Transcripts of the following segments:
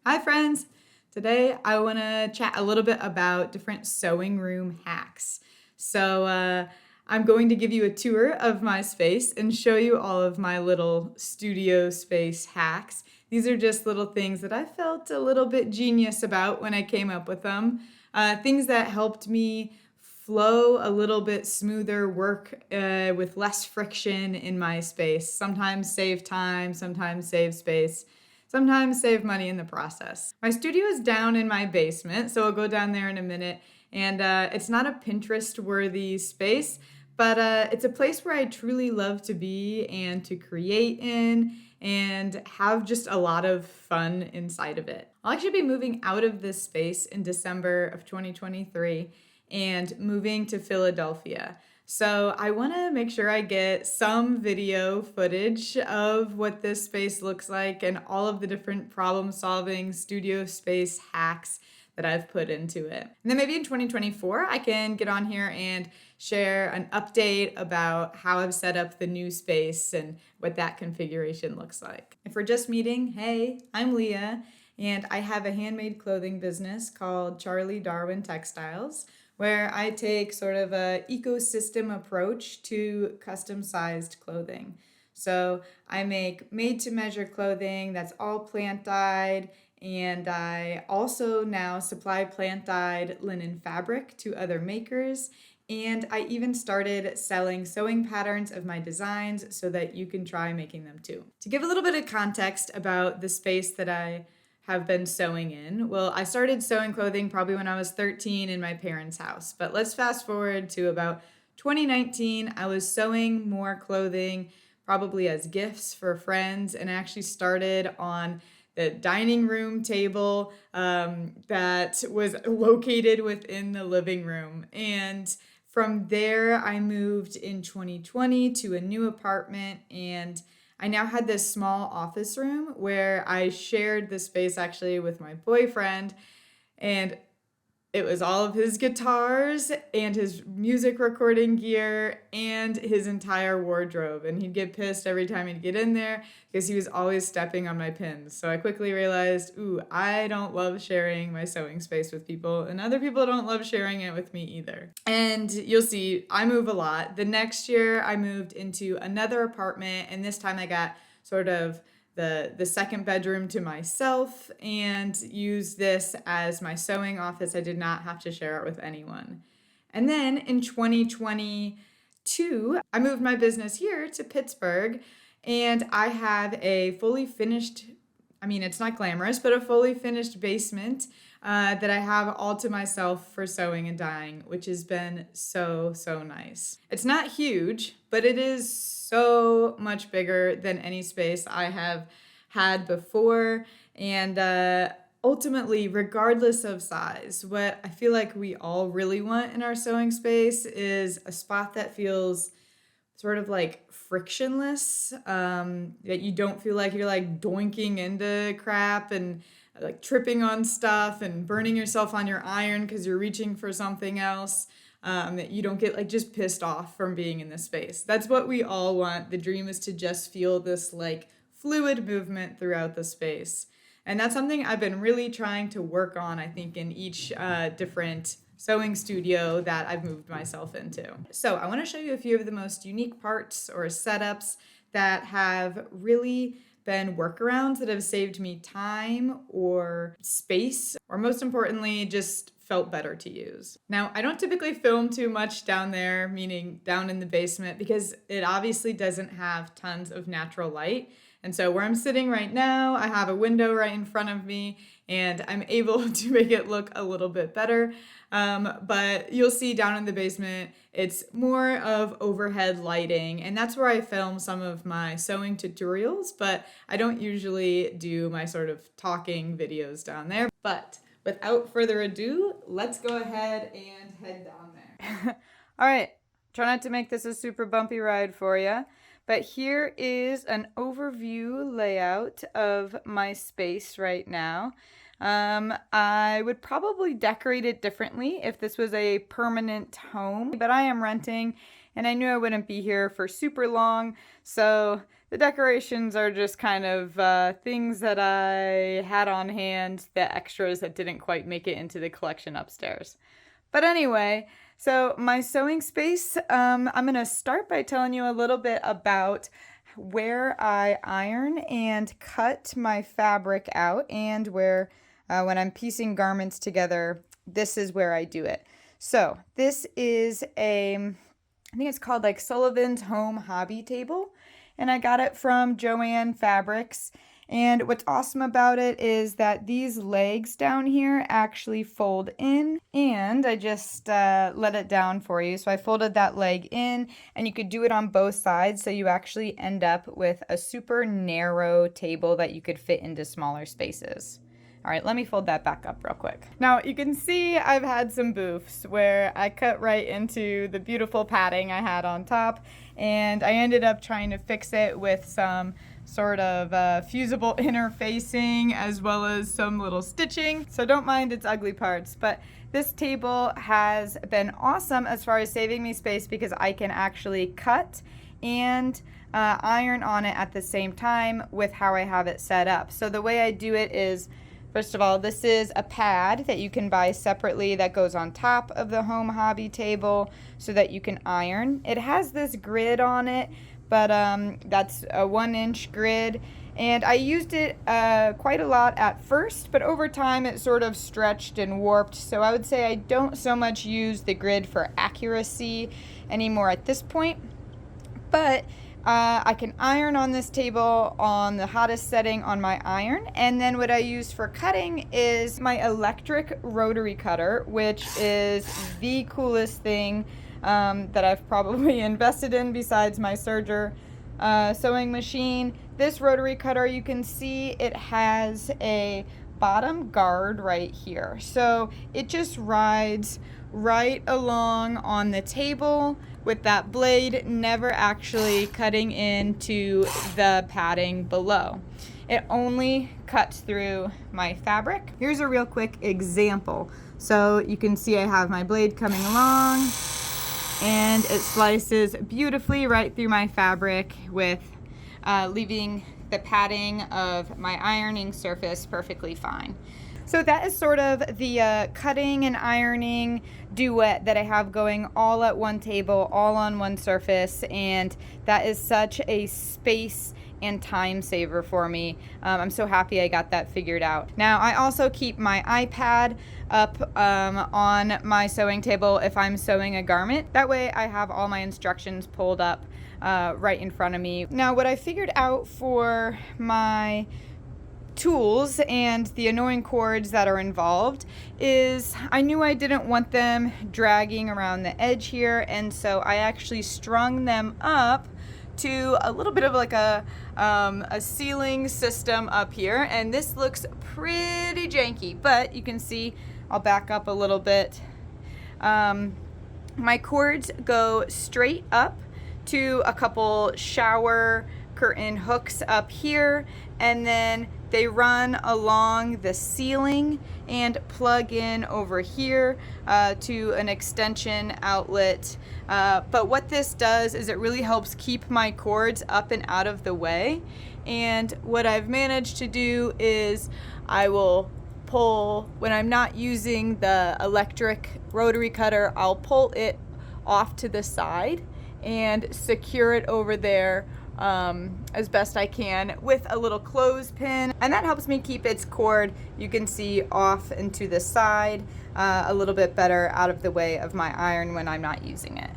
Hi friends! Today I want to chat a little bit about different sewing room hacks. I'm going to give you a tour of my space and show you all of my little studio space hacks. These are just little things that I felt a little bit genius about when I came up with them. Things that helped me flow a little bit smoother, work with less friction in my space. Sometimes save time, sometimes save space. Sometimes save money in the process. My studio is down in my basement, so I'll go down there in a minute. And it's not a Pinterest-worthy space, but it's a place where I truly love to be and to create in and have just a lot of fun inside of it. I'll actually be moving out of this space in December of 2023 and moving to Philadelphia. So I want to make sure I get some video footage of what this space looks like and all of the different problem-solving studio space hacks that I've put into it. And then maybe in 2024, I can get on here and share an update about how I've set up the new space and what that configuration looks like. If we're just meeting, hey, I'm Leah, and I have a handmade clothing business called Charlie Darwin Textiles, where I take sort of a ecosystem approach to custom-sized clothing. So I make made-to-measure clothing that's all plant-dyed, and I also now supply plant-dyed linen fabric to other makers. And I even started selling sewing patterns of my designs so that you can try making them too. To give a little bit of context about the space that I have been sewing in. Well, I started sewing clothing probably when I was 13 in my parents' house, but let's fast forward to about 2019. I was sewing more clothing, probably as gifts for friends, and I actually started on the dining room table that was located within the living room. And from there, I moved in 2020 to a new apartment, and I now had this small office room where I shared the space actually with my boyfriend, and it was all of his guitars and his music recording gear and his entire wardrobe. And he'd get pissed every time he'd get in there because he was always stepping on my pins. So I quickly realized, ooh, I don't love sharing my sewing space with people, and other people don't love sharing it with me either. And you'll see, I move a lot. The next year I moved into another apartment, and this time I got sort of the second bedroom to myself and used this as my sewing office. I did not have to share it with anyone. And then in 2022, I moved my business here to Pittsburgh, and I have a fully finished, it's not glamorous, but a fully finished basement that I have all to myself for sewing and dyeing, which has been so nice. It's not huge, but it is so much bigger than any space I have had before. And ultimately, regardless of size, what I feel like we all really want in our sewing space is a spot that feels sort of like frictionless, that you don't feel like you're like doinking into crap and like tripping on stuff and burning yourself on your iron because you're reaching for something else. That you don't get like just pissed off from being in this space. That's what we all want. The dream is to just feel this like fluid movement throughout the space. And that's something I've been really trying to work on, I think, in each different sewing studio that I've moved myself into. So I want to show you a few of the most unique parts or setups that have really been workarounds that have saved me time or space, or most importantly, just felt better to use. Now, I don't typically film too much down there, meaning down in the basement, because it obviously doesn't have tons of natural light. And so where I'm sitting right now, I have a window right in front of me, and I'm able to make it look a little bit better. But you'll see down in the basement, it's more of overhead lighting, and that's where I film some of my sewing tutorials, but I don't usually do my sort of talking videos down there. But without further ado, let's go ahead and head down there. All right, try not to make this a super bumpy ride for you, but here is an overview layout of my space right now. I would probably decorate it differently if this was a permanent home, but I am renting and I knew I wouldn't be here for super long, so the decorations are just kind of things that I had on hand, the extras that didn't quite make it into the collection upstairs. But anyway, so my sewing space, I'm going to start by telling you a little bit about where I iron and cut my fabric out, and where when I'm piecing garments together, this is where I do it. So this is I think it's called like Sullivan's Home Hobby Table, and I got it from Joann Fabrics. And what's awesome about it is that these legs down here actually fold in, and I just let it down for you. So I folded that leg in, and you could do it on both sides, so you actually end up with a super narrow table that you could fit into smaller spaces. All right, let me fold that back up real quick. Now you can see I've had some boofs where I cut right into the beautiful padding I had on top, and I ended up trying to fix it with some sort of fusible interfacing as well as some little stitching. So don't mind its ugly parts, but this table has been awesome as far as saving me space because I can actually cut and iron on it at the same time with how I have it set up. So the way I do it is, first of all, this is a pad that you can buy separately that goes on top of the home hobby table so that you can iron. It has this grid on it, but that's a 1-inch grid, and I used it quite a lot at first, but over time it sort of stretched and warped, so I would say I don't so much use the grid for accuracy anymore at this point. But I can iron on this table on the hottest setting on my iron, and then what I use for cutting is my electric rotary cutter, which is the coolest thing that I've probably invested in besides my serger sewing machine. This rotary cutter, you can see it has a bottom guard right here, so it just rides right along on the table with that blade never actually cutting into the padding below. It only cuts through my fabric. Here's a real quick example. So you can see I have my blade coming along, and it slices beautifully right through my fabric with leaving the padding of my ironing surface perfectly fine. So that is sort of the cutting and ironing duet that I have going all at one table, all on one surface, and that is such a space and time saver for me. I'm so happy I got that figured out. Now I also keep my iPad up on my sewing table if I'm sewing a garment. That way I have all my instructions pulled up right in front of me. Now what I figured out for my tools and the annoying cords that are involved is I knew I didn't want them dragging around the edge here, and so I actually strung them up to a little bit of like a ceiling system up here, and this looks pretty janky, but you can see, I'll back up a little bit. My cords go straight up to a couple shower curtain hooks up here, and then they run along the ceiling and plug in over here to an extension outlet. But what this does is it really helps keep my cords up and out of the way. And what I've managed to do is I will pull, when I'm not using the electric rotary cutter, I'll pull it off to the side and secure it over there as best I can with a little clothespin, and that helps me keep its cord, you can see, off and to the side a little bit better out of the way of my iron when I'm not using it.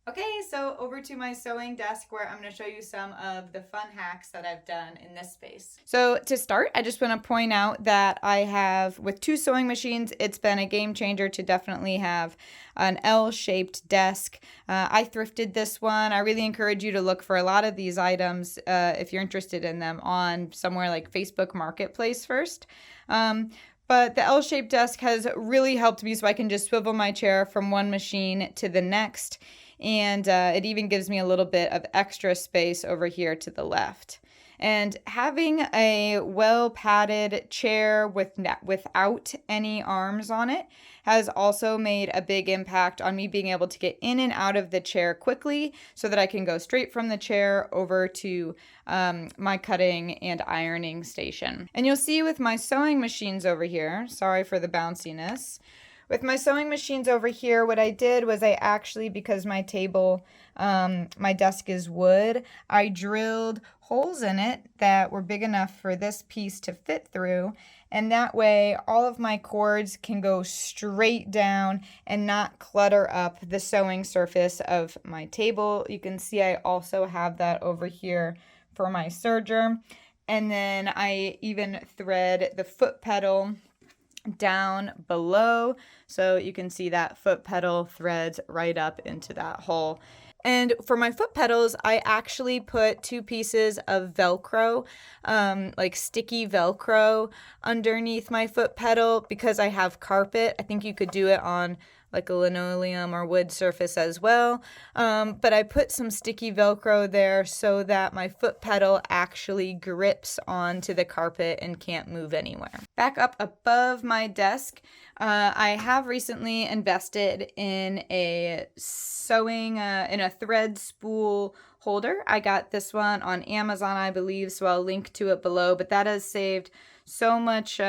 Okay, so over to my sewing desk where I'm going to show you some of the fun hacks that I've done in this space. So to start, I just want to point out that I have, with 2 sewing machines, it's been a game changer to definitely have an L-shaped desk. I thrifted this one. I really encourage you to look for a lot of these items if you're interested in them on somewhere like Facebook Marketplace first. But the L-shaped desk has really helped me so I can just swivel my chair from one machine to the next. And it even gives me a little bit of extra space over here to the left. And having a well padded chair without any arms on it has also made a big impact on me being able to get in and out of the chair quickly so that I can go straight from the chair over to my cutting and ironing station. And you'll see with my sewing machines over here, sorry for the bounciness. With my sewing machines over here, what I did was I actually, because my table, my desk is wood, I drilled holes in it that were big enough for this piece to fit through. And that way, all of my cords can go straight down and not clutter up the sewing surface of my table. You can see I also have that over here for my serger. And then I even thread the foot pedal down below, so you can see that foot pedal threads right up into that hole. And for my foot pedals, I actually put 2 pieces of Velcro, like sticky Velcro underneath my foot pedal because I have carpet. I think you could do it on like a linoleum or wood surface as well. But I put some sticky Velcro there so that my foot pedal actually grips onto the carpet and can't move anywhere. Back up above my desk, I have recently invested in a sewing, in a thread spool holder. I got this one on Amazon, I believe, so I'll link to it below, but that has saved so much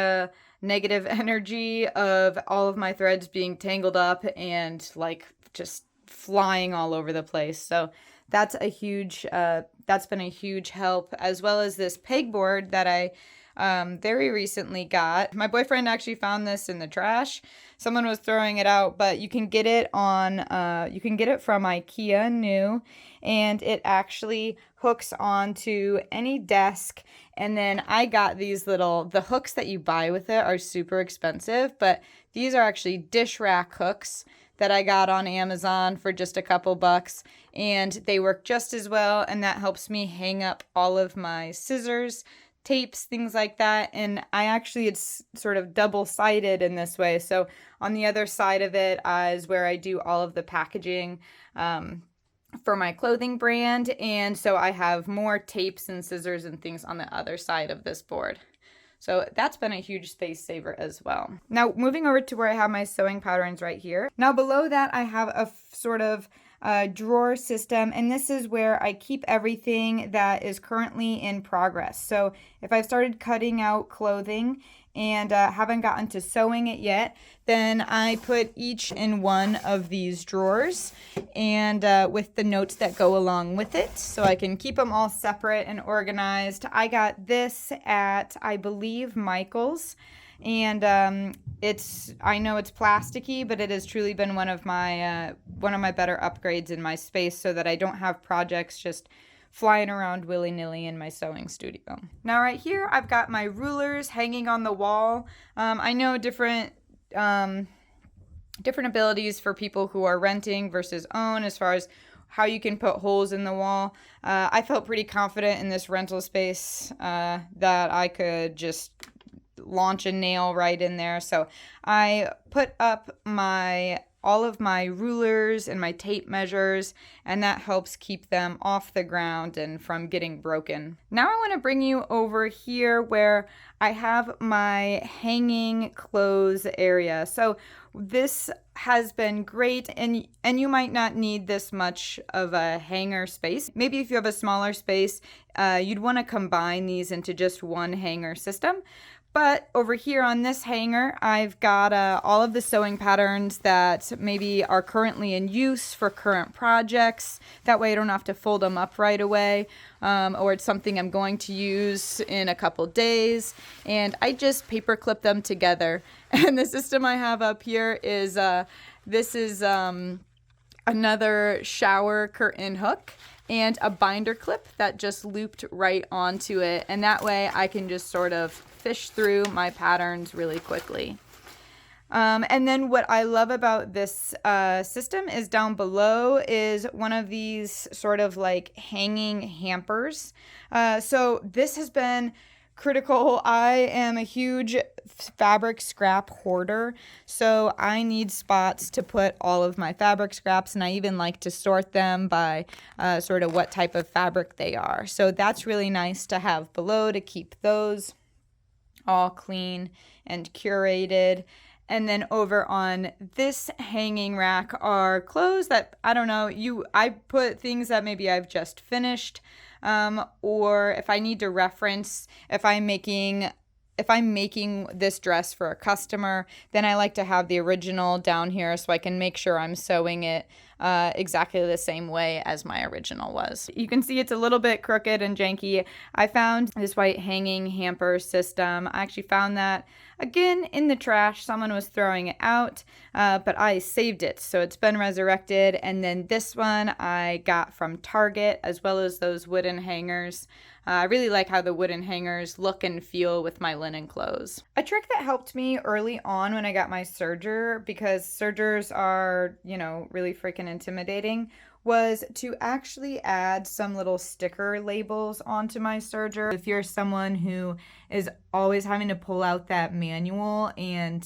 negative energy of all of my threads being tangled up and like just flying all over the place. So that's a huge, that's been a huge help, as well as this pegboard that I very recently got. My boyfriend actually found this in the trash. Someone was throwing it out, but you can get it on, you can get it from IKEA new, and it actually hooks onto any desk. And then I got these the hooks that you buy with it are super expensive, but these are actually dish rack hooks that I got on Amazon for just a couple bucks, and they work just as well, and that helps me hang up all of my scissors, tapes, things like that. And I actually, it's sort of double-sided in this way. So on the other side of it is where I do all of the packaging for my clothing brand. And so I have more tapes and scissors and things on the other side of this board. So that's been a huge space saver as well. Now moving over to where I have my sewing patterns right here. Now below that I have a sort of drawer system, and this is where I keep everything that is currently in progress. So if I've started cutting out clothing and haven't gotten to sewing it yet, then I put each in one of these drawers and with the notes that go along with it, so I can keep them all separate and organized. I got this at, I believe, Michael's, and I know it's plasticky, but it has truly been one of my better upgrades in my space, so that I don't have projects just flying around willy-nilly in my sewing studio. Now right here, I've got my rulers hanging on the wall. I know different abilities for people who are renting versus own as far as how you can put holes in the wall. I felt pretty confident in this rental space that I could just launch a nail right in there. So I put up all of my rulers and my tape measures, and that helps keep them off the ground and from getting broken. Now I want to bring you over here where I have my hanging clothes area. So this has been great, and you might not need this much of a hanger space. Maybe if you have a smaller space, you'd want to combine these into just one hanger system. But over here on this hanger, I've got all of the sewing patterns that maybe are currently in use for current projects. That way I don't have to fold them up right away, or it's something I'm going to use in a couple days. And I just paper clip them together. And the system I have up here is, this is another shower curtain hook and a binder clip that just looped right onto it. And that way I can just sort of fish through my patterns really quickly. And then what I love about this system is down below is one of these sort of like hanging hampers. So this has been critical. I am a huge fabric scrap hoarder, so I need spots to put all of my fabric scraps, and I even like to sort them by sort of what type of fabric they are. So that's really nice to have below to keep those all clean and curated. And then over on this hanging rack are clothes that, I don't know, I put things that maybe I've just finished, or if I need to reference, if I'm making this dress for a customer, then I like to have the original down here so I can make sure I'm sewing it exactly the same way as my original was. You can see it's a little bit crooked and janky. I found this white hanging hamper system. I actually found that again in the trash. Someone was throwing it out, but I saved it, so it's been resurrected. And then this one I got from Target, as well as those wooden hangers. I really like how the wooden hangers look and feel with my linen clothes. A trick that helped me early on when I got my serger, because sergers are, really freaking intimidating, was to actually add some little sticker labels onto my serger. If you're someone who is always having to pull out that manual and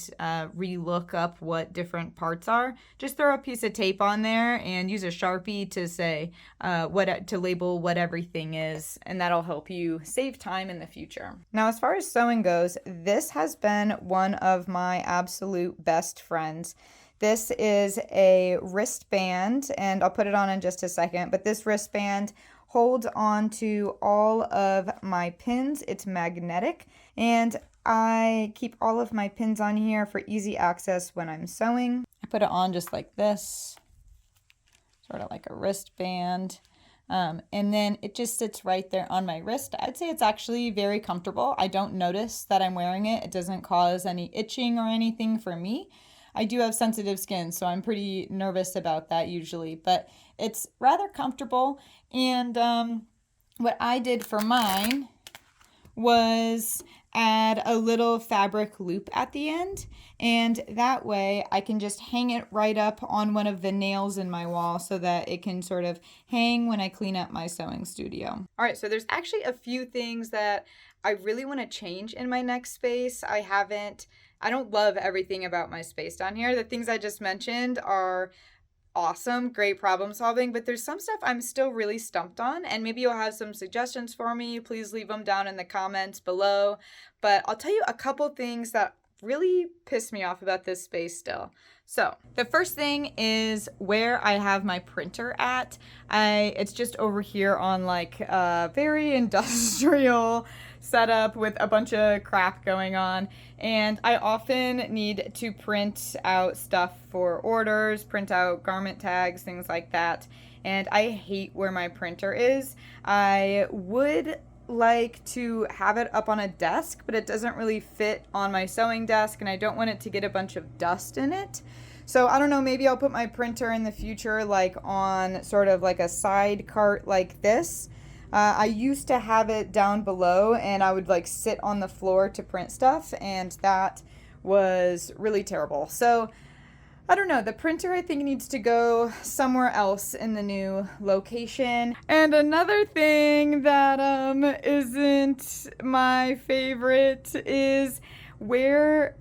re-look up what different parts are, just throw a piece of tape on there and use a Sharpie to say to label what everything is, and that'll help you save time in the future. Now, as far as sewing goes, this has been one of my absolute best friends. This is a wristband, and I'll put it on in just a second, but this wristband holds on to all of my pins. It's magnetic, and I keep all of my pins on here for easy access when I'm sewing. I put it on just like this, sort of like a wristband. And then it just sits right there on my wrist. I'd say it's actually very comfortable. I don't notice that I'm wearing it. It doesn't cause any itching or anything for me. I do have sensitive skin, so I'm pretty nervous about that usually, but it's rather comfortable. And what I did for mine was add a little fabric loop at the end, and that way I can just hang it right up on one of the nails in my wall so that it can sort of hang when I clean up my sewing studio. All right, so there's actually a few things that I really want to change in my next space. I don't love everything about my space down here. The things I just mentioned are awesome, great problem solving, but there's some stuff I'm still really stumped on, and maybe you'll have some suggestions for me. Please leave them down in the comments below. But I'll tell you a couple things that really piss me off about this space still. So the first thing is where I have my printer at. It's just over here on like a very industrial setup with a bunch of crap going on, and I often need to print out stuff for orders, print out garment tags, things like that, and I hate where my printer is. I would like to have it up on a desk, but it doesn't really fit on my sewing desk, and I don't want it to get a bunch of dust in it. So I don't know, maybe I'll put my printer in the future like on sort of like a side cart like this. I used to have it down below, and I would like sit on the floor to print stuff, and that was really terrible. So I don't know, the printer I think needs to go somewhere else in the new location. And another thing that isn't my favorite is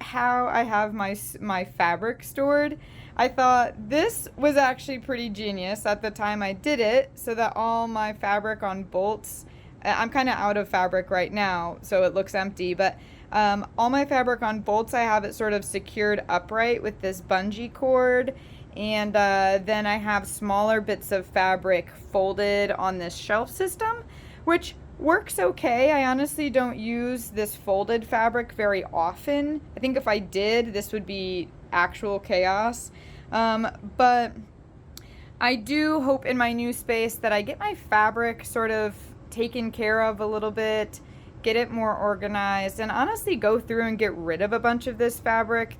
how I have my fabric stored. I thought this was actually pretty genius at the time I did it, so that all my fabric on bolts, I'm kind of out of fabric right now, so it looks empty, but all my fabric on bolts, I have it sort of secured upright with this bungee cord, and then I have smaller bits of fabric folded on this shelf system, which works okay. I honestly don't use this folded fabric very often. I think if I did, this would be actual chaos. But I do hope in my new space that I get my fabric sort of taken care of a little bit, get it more organized, and honestly go through and get rid of a bunch of this fabric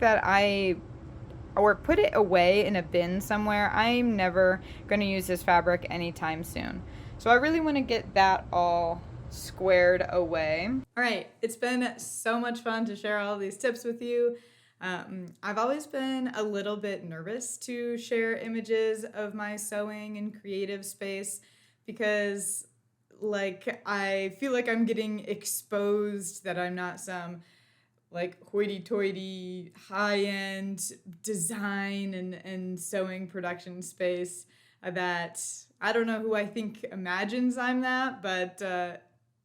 or put it away in a bin somewhere. I'm never going to use this fabric anytime soon. So I really want to get that all squared away. All right, it's been so much fun to share all these tips with you. I've always been a little bit nervous to share images of my sewing and creative space because like I feel like I'm getting exposed, that I'm not some like hoity-toity high-end design and sewing production space, that I don't know who I think imagines I'm that, but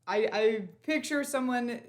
I picture someone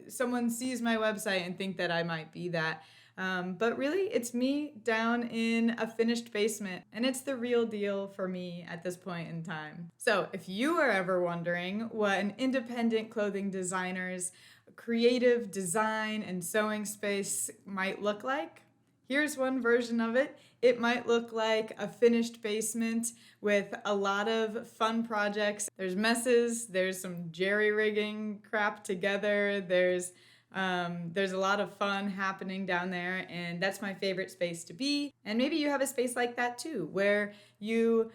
sees my website and think that I might be that. But really, it's me down in a finished basement, and it's the real deal for me at this point in time. So, if you are ever wondering what an independent clothing designer's creative design and sewing space might look like, here's one version of it. It might look like a finished basement with a lot of fun projects. There's messes, there's some jerry-rigging crap together, there's a lot of fun happening down there, and that's my favorite space to be. And maybe you have a space like that too, where you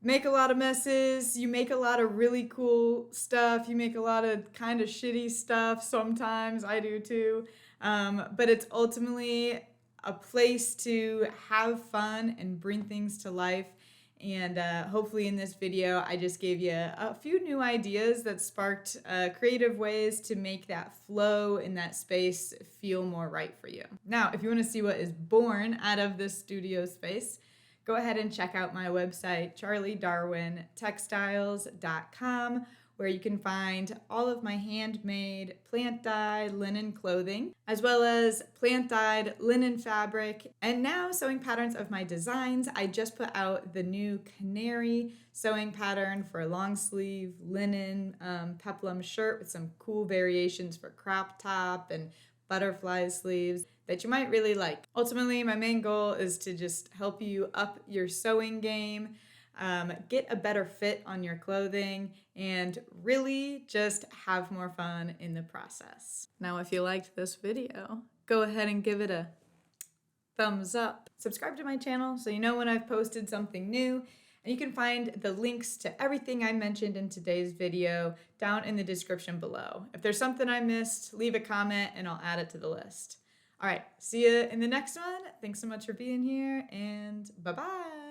make a lot of messes, you make a lot of really cool stuff, you make a lot of kind of shitty stuff sometimes, I do too. But it's ultimately a place to have fun and bring things to life. And hopefully in this video, I just gave you a few new ideas that sparked creative ways to make that flow in that space feel more right for you. Now, if you want to see what is born out of this studio space, go ahead and check out my website, charliedarwintextiles.com, where you can find all of my handmade plant-dyed linen clothing, as well as plant-dyed linen fabric, and now sewing patterns of my designs. I just put out the new canary sewing pattern for a long sleeve linen peplum shirt with some cool variations for crop top and butterfly sleeves that you might really like. Ultimately, my main goal is to just help you up your sewing game, get a better fit on your clothing, and really just have more fun in the process. Now, if you liked this video, go ahead and give it a thumbs up. Subscribe to my channel so you know when I've posted something new, and you can find the links to everything I mentioned in today's video down in the description below. If there's something I missed, leave a comment and I'll add it to the list. All right, see you in the next one. Thanks so much for being here, and bye-bye.